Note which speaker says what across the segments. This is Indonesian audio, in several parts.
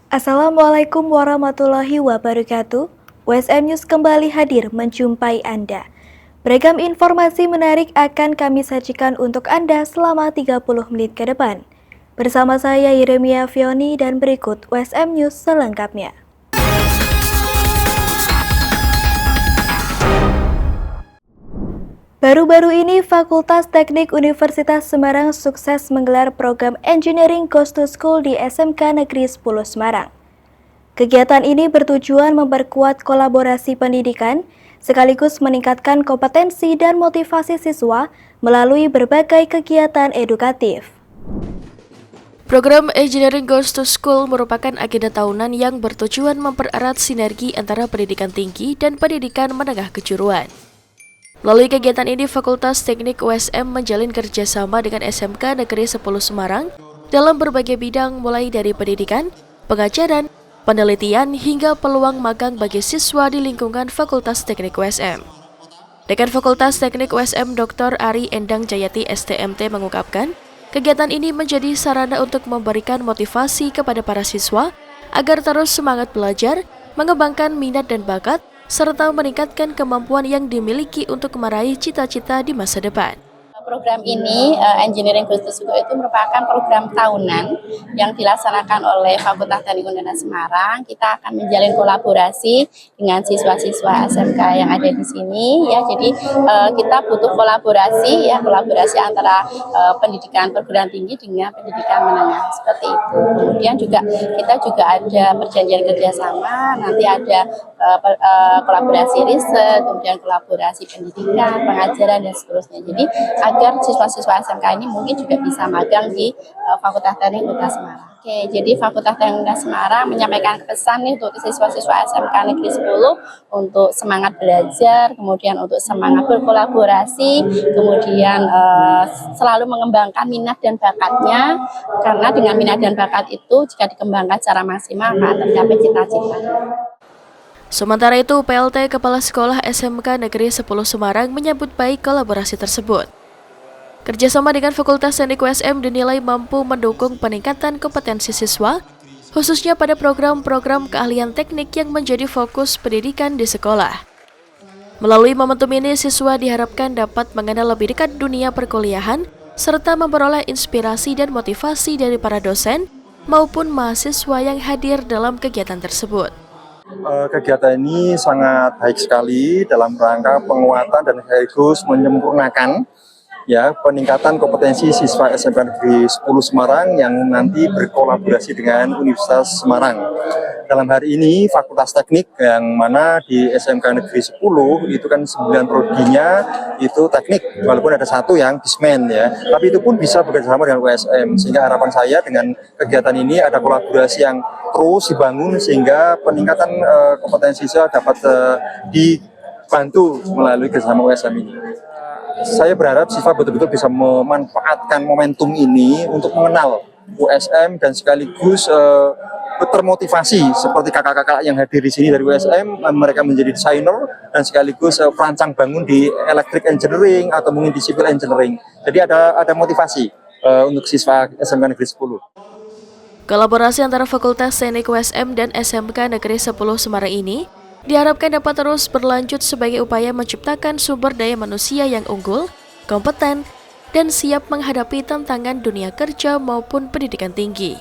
Speaker 1: Assalamualaikum warahmatullahi wabarakatuh. WSM News kembali hadir menjumpai Anda. Beragam informasi menarik akan kami sajikan untuk Anda selama 30 menit ke depan. Bersama saya Yeremia Fioni dan berikut WSM News selengkapnya. Baru-baru ini Fakultas Teknik Universitas Semarang sukses menggelar program Engineering Goes to School di SMK Negeri 10 Semarang. Kegiatan ini bertujuan memperkuat kolaborasi pendidikan, sekaligus meningkatkan kompetensi dan motivasi siswa melalui berbagai kegiatan edukatif.
Speaker 2: Program Engineering Goes to School merupakan agenda tahunan yang bertujuan mempererat sinergi antara pendidikan tinggi dan pendidikan menengah kejuruan. Melalui kegiatan ini, Fakultas Teknik USM menjalin kerjasama dengan SMK Negeri 10 Semarang dalam berbagai bidang mulai dari pendidikan, pengajaran, penelitian, hingga peluang magang bagi siswa di lingkungan Fakultas Teknik USM. Dekan Fakultas Teknik USM Dr. Ari Endang Jayati STMT mengungkapkan, kegiatan ini menjadi sarana untuk memberikan motivasi kepada para siswa agar terus semangat belajar, mengembangkan minat dan bakat, serta meningkatkan kemampuan yang dimiliki untuk meraih cita-cita di masa depan.
Speaker 3: Program ini, Engineering Goes to School, itu merupakan program tahunan yang dilaksanakan oleh Fakultas Teknik Universitas Semarang. Kita akan menjalin kolaborasi dengan siswa-siswa SMK yang ada di sini, ya. Jadi kita butuh kolaborasi antara pendidikan perguruan tinggi dengan pendidikan menengah, seperti itu. Kemudian kita juga ada perjanjian kerjasama, nanti ada kolaborasi riset, kemudian kolaborasi pendidikan, pengajaran dan seterusnya. Jadi agar siswa-siswa SMK ini mungkin juga bisa magang di Fakultas Teknik Universitas Semarang. Oke, jadi Fakultas Teknik Universitas Semarang menyampaikan pesan nih untuk siswa-siswa SMK Negeri 10 untuk semangat belajar, kemudian untuk semangat berkolaborasi, kemudian selalu mengembangkan minat dan bakatnya, karena dengan minat dan bakat itu jika dikembangkan secara maksimal akan tercapai cita-cita.
Speaker 2: Sementara itu, PLT Kepala Sekolah SMK Negeri 10 Semarang menyambut baik kolaborasi tersebut. Kerjasama dengan Fakultas Teknik USM dinilai mampu mendukung peningkatan kompetensi siswa, khususnya pada program-program keahlian teknik yang menjadi fokus pendidikan di sekolah. Melalui momentum ini, siswa diharapkan dapat mengenal lebih dekat dunia perkuliahan, serta memperoleh inspirasi dan motivasi dari para dosen maupun mahasiswa yang hadir dalam kegiatan tersebut.
Speaker 4: Kegiatan ini sangat baik sekali dalam rangka penguatan dan sekaligus menyempurnakan peningkatan kompetensi siswa SMK Negeri 10 Semarang yang nanti berkolaborasi dengan Universitas Semarang. Dalam hari ini Fakultas Teknik yang mana di SMK Negeri 10 itu kan 9 prodinya itu teknik, walaupun ada satu yang bismen ya. Tapi itu pun bisa bekerjasama dengan USM, sehingga harapan saya dengan kegiatan ini ada kolaborasi yang terus dibangun sehingga peningkatan kompetensi siswa dapat dibantu melalui kerjasama USM ini. Saya berharap siswa betul-betul bisa memanfaatkan momentum ini untuk mengenal USM dan sekaligus termotivasi seperti kakak-kakak yang hadir di sini dari USM, mereka menjadi desainer dan sekaligus perancang bangun di electric engineering atau mungkin di civil engineering. Jadi ada motivasi untuk siswa SMK Negeri 10.
Speaker 2: Kolaborasi antara Fakultas Teknik USM dan SMK Negeri 10 Semarang ini diharapkan dapat terus berlanjut sebagai upaya menciptakan sumber daya manusia yang unggul, kompeten, dan siap menghadapi tantangan dunia kerja maupun pendidikan tinggi.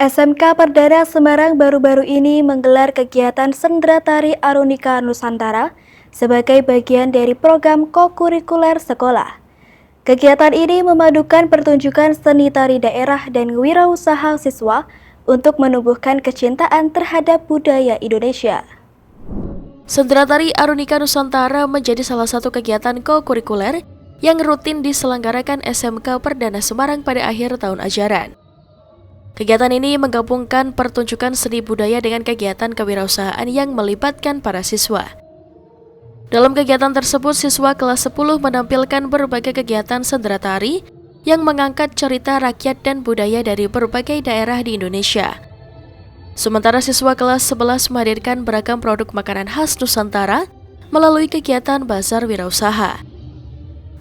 Speaker 1: SMK Perdana Semarang baru-baru ini menggelar kegiatan Sendera Tari Arunika Nusantara sebagai bagian dari program kokurikuler sekolah. Kegiatan ini memadukan pertunjukan seni tari daerah dan wirausaha siswa untuk menumbuhkan kecintaan terhadap budaya Indonesia.
Speaker 2: Sendera Tari Arunika Nusantara menjadi salah satu kegiatan kokurikuler yang rutin diselenggarakan SMK Perdana Semarang pada akhir tahun ajaran. Kegiatan ini menggabungkan pertunjukan seni budaya dengan kegiatan kewirausahaan yang melibatkan para siswa. Dalam kegiatan tersebut, siswa kelas 10 menampilkan berbagai kegiatan sendera tari yang mengangkat cerita rakyat dan budaya dari berbagai daerah di Indonesia. Sementara siswa kelas 11 menghadirkan beragam produk makanan khas Nusantara melalui kegiatan Bazar Wirausaha.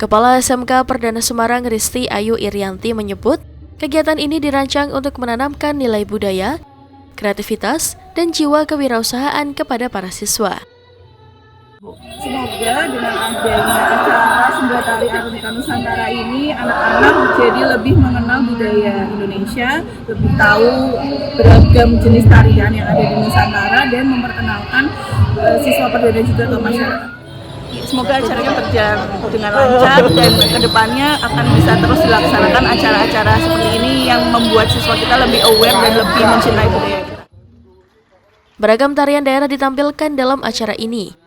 Speaker 2: Kepala SMK Perdana Semarang Risti Ayu Irianti menyebut, Kegiatan ini dirancang untuk menanamkan nilai budaya, kreativitas, dan jiwa kewirausahaan kepada para siswa.
Speaker 5: Semoga dengan adanya acara Sendera Tari Arunika Nusantara ini, anak-anak jadi lebih mengenal budaya Indonesia, lebih tahu beragam jenis tarian yang ada di Nusantara, dan memperkenalkan siswa perdana juga ke masyarakat. Semoga acaranya berjalan dengan lancar dan kedepannya akan bisa terus dilaksanakan acara-acara seperti ini yang membuat siswa kita lebih aware dan lebih mencintai budaya kita.
Speaker 2: Beragam tarian daerah ditampilkan dalam acara ini,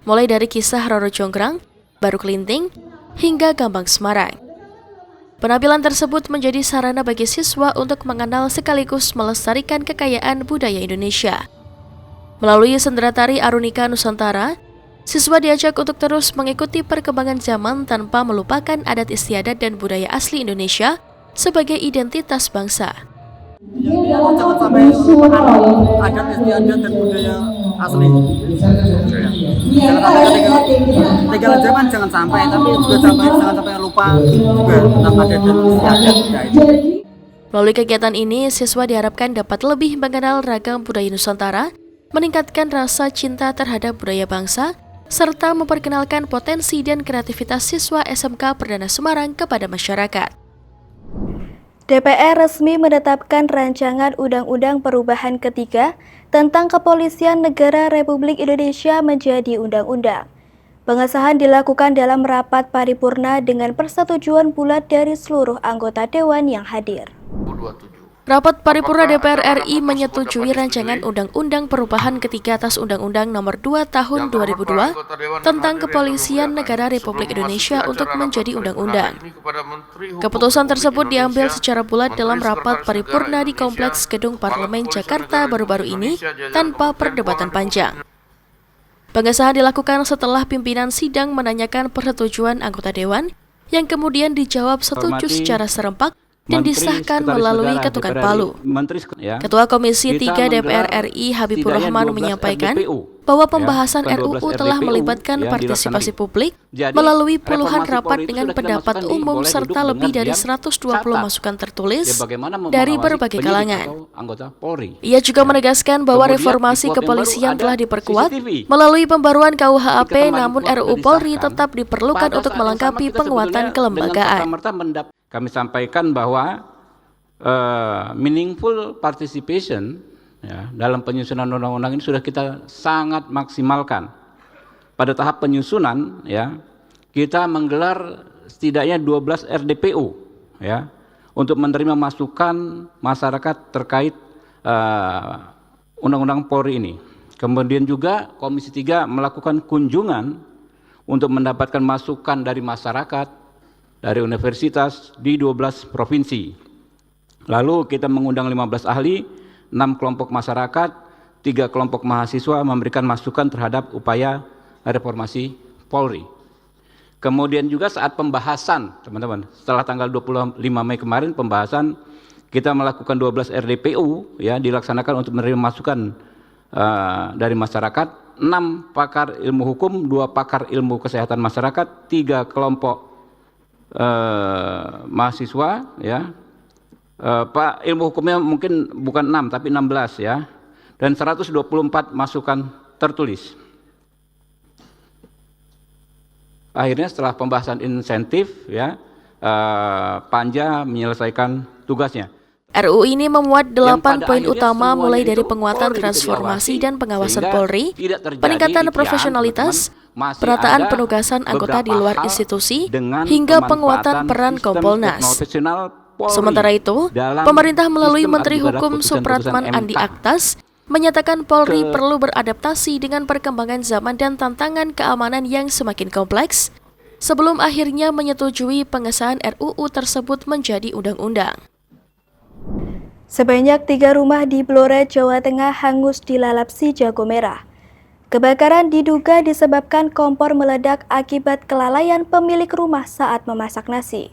Speaker 2: mulai dari kisah Roro Jonggrang, Baru Kelinting, hingga Gambang Semarang. Penampilan tersebut menjadi sarana bagi siswa untuk mengenal sekaligus melestarikan kekayaan budaya Indonesia. Melalui Sendera Tari Arunika Nusantara, siswa diajak untuk terus mengikuti perkembangan zaman tanpa melupakan adat istiadat dan budaya asli Indonesia sebagai identitas bangsa.
Speaker 6: Jangan sampai melupakan adat istiadat dan budaya asli. Jangan zaman jangan sampai, tapi juga jangan sampai lupa juga tentang adat dan istiadat budaya.
Speaker 2: Melalui kegiatan ini, siswa diharapkan dapat lebih mengenal ragam budaya Nusantara, meningkatkan rasa cinta terhadap budaya bangsa, serta memperkenalkan potensi dan kreativitas siswa SMK Perdana Semarang kepada masyarakat.
Speaker 1: DPR resmi menetapkan rancangan Undang-Undang Perubahan Ketiga tentang Kepolisian Negara Republik Indonesia menjadi undang-undang. Pengesahan dilakukan dalam rapat paripurna dengan persetujuan bulat dari seluruh anggota Dewan yang hadir. Rapat paripurna DPR RI menyetujui rancangan Undang-Undang Perubahan Ketiga atas Undang-Undang Nomor 2 Tahun 2002 tentang Kepolisian Negara Republik Indonesia untuk menjadi undang-undang. Keputusan tersebut diambil secara bulat dalam rapat paripurna di Kompleks Gedung Parlemen Jakarta baru-baru ini tanpa perdebatan panjang. Pengesahan dilakukan setelah pimpinan sidang menanyakan persetujuan anggota Dewan yang kemudian dijawab setuju secara serempak dan disahkan melalui ketukan palu. Ketua Komisi 3 DPR RI Habibur Rahman menyampaikan bahwa pembahasan RUU telah melibatkan partisipasi publik melalui puluhan rapat dengan pendapat umum serta lebih dari 120 masukan tertulis dari berbagai kalangan. Ia juga menegaskan bahwa reformasi kepolisian telah diperkuat melalui pembaruan KUHP, namun RUU Polri tetap diperlukan untuk melengkapi penguatan kelembagaan.
Speaker 7: Kami sampaikan bahwa meaningful participation ya, dalam penyusunan undang-undang ini sudah kita sangat maksimalkan. Pada tahap penyusunan, ya, kita menggelar setidaknya 12 RDPU, ya, untuk menerima masukan masyarakat terkait undang-undang Polri ini. Kemudian juga Komisi 3 melakukan kunjungan untuk mendapatkan masukan dari masyarakat, dari universitas di 12 provinsi. Lalu kita mengundang 15 ahli, 6 kelompok masyarakat, 3 kelompok mahasiswa memberikan masukan terhadap upaya reformasi Polri. Kemudian juga saat pembahasan, teman-teman, setelah tanggal 25 Mei kemarin pembahasan, kita melakukan 12 RDPU, ya, dilaksanakan untuk menerima masukan dari masyarakat, 6 pakar ilmu hukum, 2 pakar ilmu kesehatan masyarakat, 3 kelompok mahasiswa, ya, Pak ilmu hukumnya mungkin bukan 6 tapi 16, ya, dan 124 masukan tertulis. Akhirnya setelah pembahasan insentif, ya, Panja menyelesaikan tugasnya.
Speaker 2: RUU ini memuat 8 poin utama mulai dari penguatan transformasi dan pengawasan Polri, peningkatan profesionalitas, perataan penugasan anggota di luar institusi, hingga penguatan peran Kompolnas. Sementara itu, pemerintah melalui Menteri Hukum Supratman Andi Aktas menyatakan Polri perlu beradaptasi dengan perkembangan zaman dan tantangan keamanan yang semakin kompleks, sebelum akhirnya menyetujui pengesahan RUU tersebut menjadi undang-undang.
Speaker 1: Sebanyak 3 rumah di Blora, Jawa Tengah hangus dilalap si jago merah. Kebakaran diduga disebabkan kompor meledak akibat kelalaian pemilik rumah saat memasak nasi.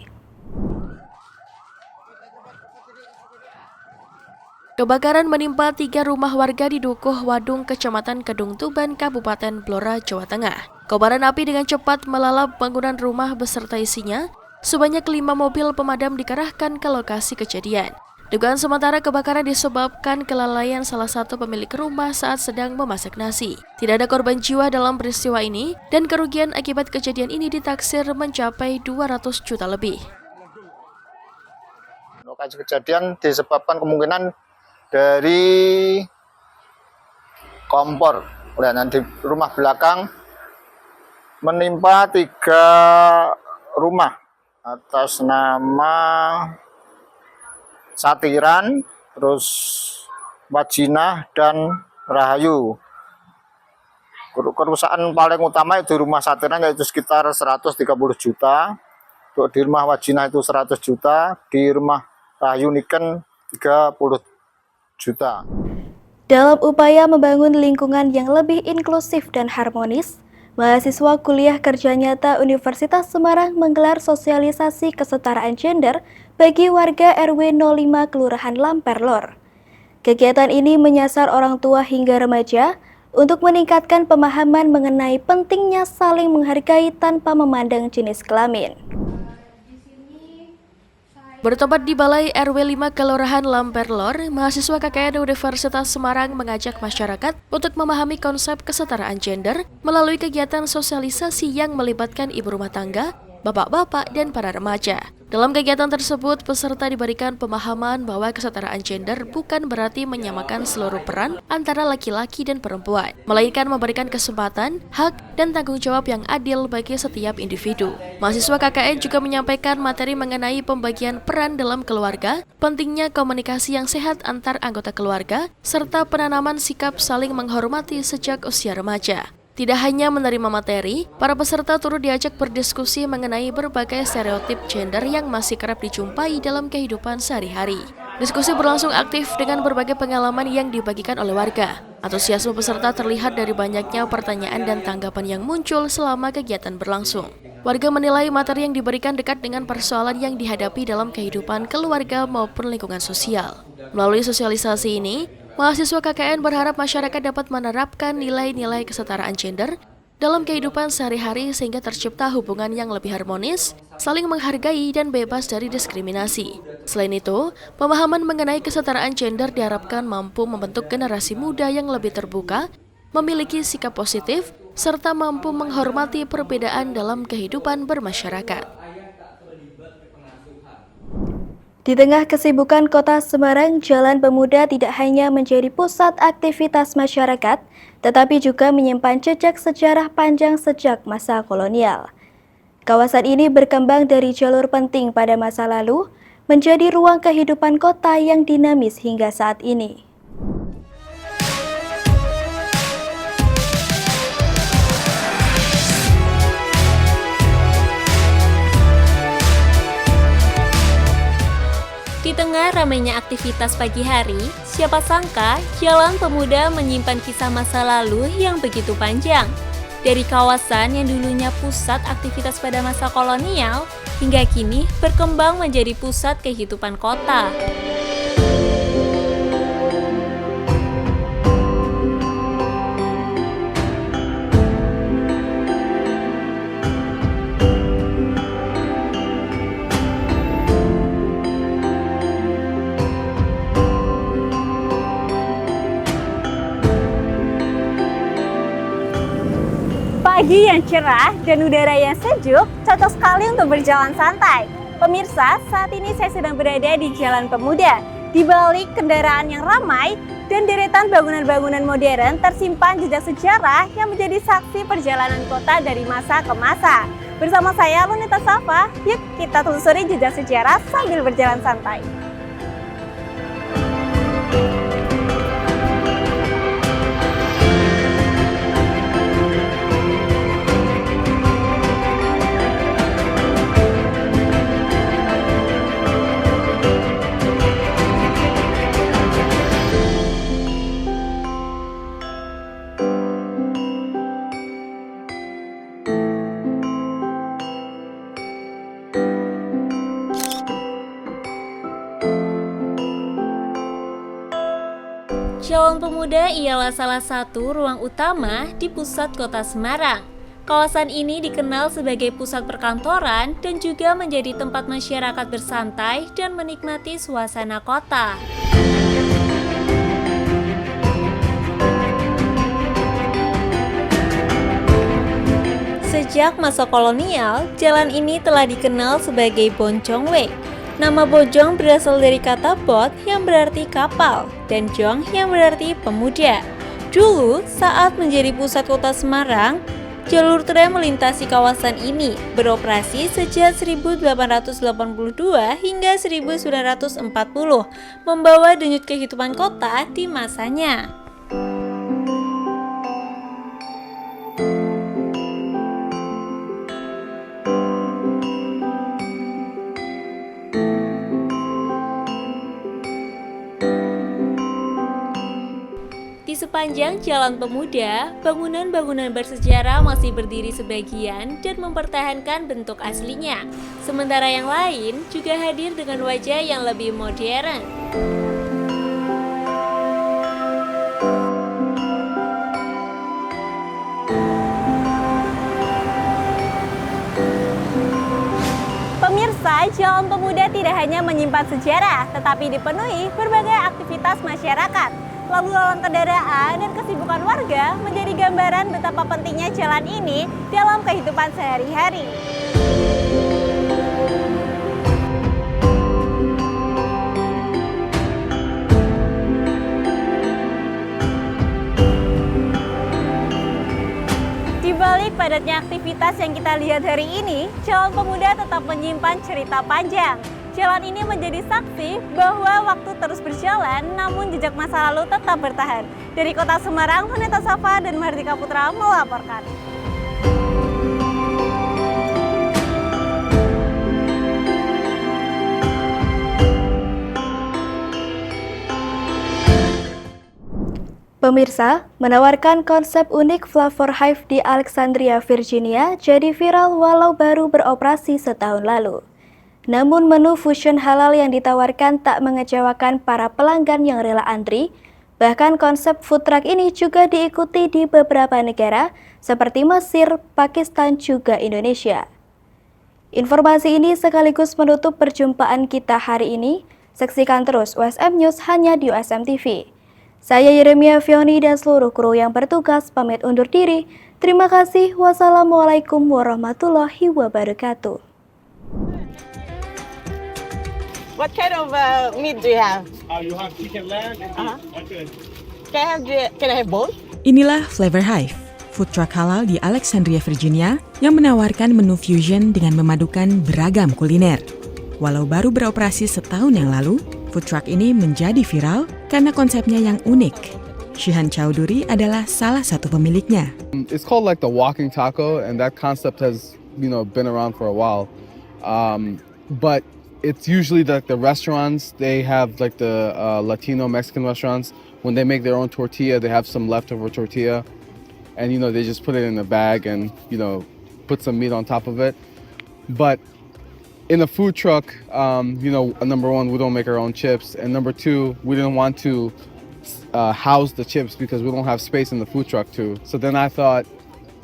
Speaker 1: Kebakaran menimpa 3 rumah warga di Dukuh Wadung, Kecamatan Kedung Tuban, Kabupaten Blora, Jawa Tengah. Kobaran api dengan cepat melalap bangunan rumah beserta isinya,
Speaker 2: sebanyak 5 mobil pemadam dikerahkan ke lokasi kejadian. Dugaan sementara kebakaran disebabkan kelalaian salah satu pemilik rumah saat sedang memasak nasi. Tidak ada korban jiwa dalam peristiwa ini dan kerugian akibat kejadian ini ditaksir mencapai 200 juta lebih.
Speaker 8: Lokasi kejadian disebabkan kemungkinan dari kompor dan di rumah belakang menimpa 3 rumah atas nama Satiran, terus Wajinah dan Rahayu. Kerusakan paling utama itu rumah Satiran yaitu sekitar 130 juta, untuk di rumah Wajinah itu 100 juta, di rumah Rahayu Niken 30 juta.
Speaker 1: Dalam upaya membangun lingkungan yang lebih inklusif dan harmonis, mahasiswa kuliah kerja nyata Universitas Semarang menggelar sosialisasi kesetaraan gender bagi warga RW 05 Kelurahan Lamperlor. Kegiatan ini menyasar orang tua hingga remaja untuk meningkatkan pemahaman mengenai pentingnya saling menghargai tanpa memandang jenis kelamin.
Speaker 2: Bertempat di Balai RW 5 Kelurahan Lamperlor, mahasiswa KKN Universitas Semarang mengajak masyarakat untuk memahami konsep kesetaraan gender melalui kegiatan sosialisasi yang melibatkan ibu rumah tangga, bapak-bapak, dan para remaja. Dalam kegiatan tersebut, peserta diberikan pemahaman bahwa kesetaraan gender bukan berarti menyamakan seluruh peran antara laki-laki dan perempuan, melainkan memberikan kesempatan, hak, dan tanggung jawab yang adil bagi setiap individu. Mahasiswa KKN juga menyampaikan materi mengenai pembagian peran dalam keluarga, pentingnya komunikasi yang sehat antar anggota keluarga, serta penanaman sikap saling menghormati sejak usia remaja. Tidak hanya menerima materi, para peserta turut diajak berdiskusi mengenai berbagai stereotip gender yang masih kerap dijumpai dalam kehidupan sehari-hari. Diskusi berlangsung aktif dengan berbagai pengalaman yang dibagikan oleh warga. Antusiasme peserta terlihat dari banyaknya pertanyaan dan tanggapan yang muncul selama kegiatan berlangsung. Warga menilai materi yang diberikan dekat dengan persoalan yang dihadapi dalam kehidupan keluarga maupun lingkungan sosial. Melalui sosialisasi ini, mahasiswa KKN berharap masyarakat dapat menerapkan nilai-nilai kesetaraan gender dalam kehidupan sehari-hari sehingga tercipta hubungan yang lebih harmonis, saling menghargai, dan bebas dari diskriminasi. Selain itu, pemahaman mengenai kesetaraan gender diharapkan mampu membentuk generasi muda yang lebih terbuka, memiliki sikap positif, serta mampu menghormati perbedaan dalam kehidupan bermasyarakat.
Speaker 1: Di tengah kesibukan kota Semarang, Jalan Pemuda tidak hanya menjadi pusat aktivitas masyarakat, tetapi juga menyimpan jejak sejarah panjang sejak masa kolonial. Kawasan ini berkembang dari jalur penting pada masa lalu, menjadi ruang kehidupan kota yang dinamis hingga saat ini.
Speaker 9: Di tengah ramainya aktivitas pagi hari, siapa sangka Jalan Pemuda menyimpan kisah masa lalu yang begitu panjang. Dari kawasan yang dulunya pusat aktivitas pada masa kolonial, hingga kini berkembang menjadi pusat kehidupan kota.
Speaker 10: Pagi yang cerah dan udara yang sejuk cocok sekali untuk berjalan santai. Pemirsa, saat ini saya sedang berada di Jalan Pemuda. Di balik kendaraan yang ramai dan deretan bangunan-bangunan modern tersimpan jejak sejarah yang menjadi saksi perjalanan kota dari masa ke masa. Bersama saya Lunita Safa, yuk kita telusuri jejak sejarah sambil berjalan santai.
Speaker 9: Jalan Pemuda ialah salah satu ruang utama di pusat kota Semarang. Kawasan ini dikenal sebagai pusat perkantoran dan juga menjadi tempat masyarakat bersantai dan menikmati suasana kota. Sejak masa kolonial, jalan ini telah dikenal sebagai Boncong Way. Nama Bojong berasal dari kata bot yang berarti kapal dan jong yang berarti pemuda. Dulu, saat menjadi pusat kota Semarang, jalur tram melintasi kawasan ini beroperasi sejak 1882 hingga 1940, membawa denyut kehidupan kota di masanya. Di sepanjang Jalan Pemuda, bangunan-bangunan bersejarah masih berdiri sebagian dan mempertahankan bentuk aslinya. Sementara yang lain juga hadir dengan wajah yang lebih modern.
Speaker 10: Pemirsa, Jalan Pemuda tidak hanya menyimpan sejarah, tetapi dipenuhi berbagai aktivitas masyarakat. Lalu lalang kendaraan dan kesibukan warga menjadi gambaran betapa pentingnya jalan ini dalam kehidupan sehari-hari. Di balik padatnya aktivitas yang kita lihat hari ini, Jalan Pemuda tetap menyimpan cerita panjang. Jalan ini menjadi saksi bahwa waktu terus berjalan, namun jejak masa lalu tetap bertahan. Dari Kota Semarang, Huneta Safa dan Mardika Putra melaporkan.
Speaker 1: Pemirsa, menawarkan konsep unik Flavor Hive di Alexandria, Virginia jadi viral walau baru beroperasi setahun lalu. Namun menu fusion halal yang ditawarkan tak mengecewakan para pelanggan yang rela antri. Bahkan konsep food truck ini juga diikuti di beberapa negara seperti Mesir, Pakistan, juga Indonesia. Informasi ini sekaligus menutup perjumpaan kita hari ini. Saksikan terus USM News hanya di USM TV. Saya Yeremia Fioni dan seluruh kru yang bertugas pamit undur diri. Terima kasih. Wassalamualaikum warahmatullahi wabarakatuh.
Speaker 11: What kind of meat do you have?
Speaker 12: You have chicken lamb and beef. Okay.
Speaker 11: Can I have both?
Speaker 13: Inilah Flavor Hive, food truck halal di Alexandria, Virginia yang menawarkan menu fusion dengan memadukan beragam kuliner. Walau baru beroperasi setahun yang lalu, food truck ini menjadi viral karena konsepnya yang unik. Shihan Chowdhury adalah salah satu pemiliknya.
Speaker 14: It's called like the walking taco, and that concept has been around for a while. But it's usually like the restaurants, they have like the Latino Mexican restaurants, when they make their own tortilla, they have some leftover tortilla, and they just put it in a bag and put some meat on top of it. But in a food truck, number one, we don't make our own chips, and number two, we didn't want to house the chips because we don't have space in the food truck too. So then I thought,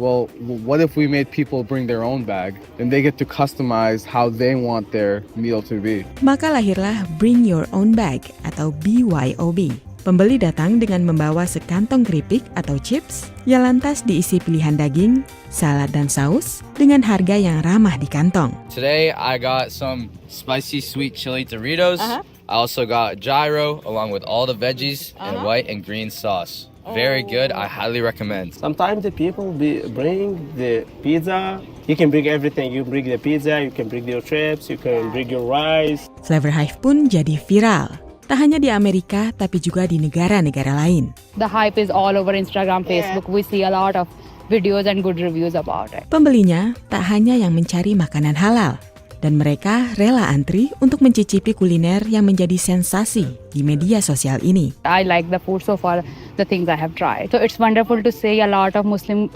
Speaker 14: well, what if we made people bring their own bag and they get to customize how they want their meal to be?
Speaker 13: Maka lahirlah Bring Your Own Bag atau BYOB. Pembeli datang dengan membawa sekantong keripik atau chips yang lantas diisi pilihan daging, salad dan saus dengan harga yang ramah di kantong.
Speaker 15: Today I got some spicy sweet chili Doritos. I also got gyro along with all the veggies and white and green sauce. Very good. I highly recommend.
Speaker 12: Sometimes the people bring the pizza. You can bring everything. You bring the pizza, you can bring your chips, you can bring your rice.
Speaker 13: Flavor Hive pun jadi viral. Tak hanya di Amerika, tapi juga di negara-negara lain.
Speaker 16: The hype is all over Instagram, Facebook. We see a lot of videos and good reviews about it.
Speaker 13: Pembelinya tak hanya yang mencari makanan halal, dan mereka rela antri untuk mencicipi kuliner yang menjadi sensasi di media sosial ini.
Speaker 16: I like the food so far. the things I have tried. So it's wonderful to see a lot of Muslim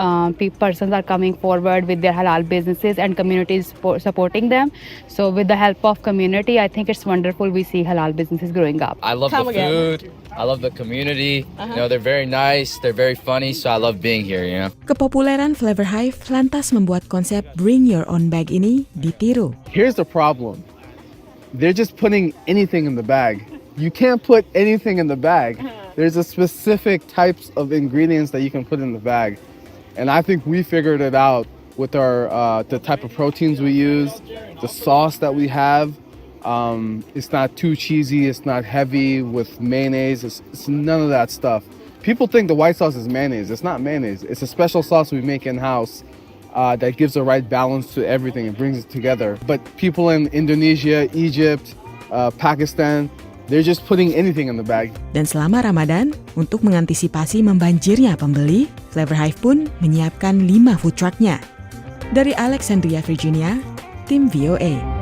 Speaker 16: persons are coming forward with their halal businesses and communities supporting them. So with the help of community, I think it's wonderful we see halal businesses growing up.
Speaker 15: I love the food. I love the community. You know, they're very nice, they're very funny, so I love being here, you know.
Speaker 13: Kepopuleran Flavor Hive lantas membuat konsep Bring Your Own Bag ini ditiru.
Speaker 14: Here's the problem. They're just putting anything in the bag. You can't put anything in the bag. There's a specific types of ingredients that you can put in the bag. And I think we figured it out with our the type of proteins we use, the sauce that we have. It's not too cheesy, it's not heavy with mayonnaise, it's none of that stuff. People think the white sauce is mayonnaise. It's not mayonnaise. It's a special sauce we make in-house that gives the right balance to everything. It brings it together. But people in Indonesia, Egypt, Pakistan, they're just putting anything in the bag.
Speaker 13: Dan selama Ramadan, untuk mengantisipasi membanjirnya pembeli, Flavor Hive pun menyiapkan 5 food truck-nya. Dari Alexandria, Virginia, tim VOA.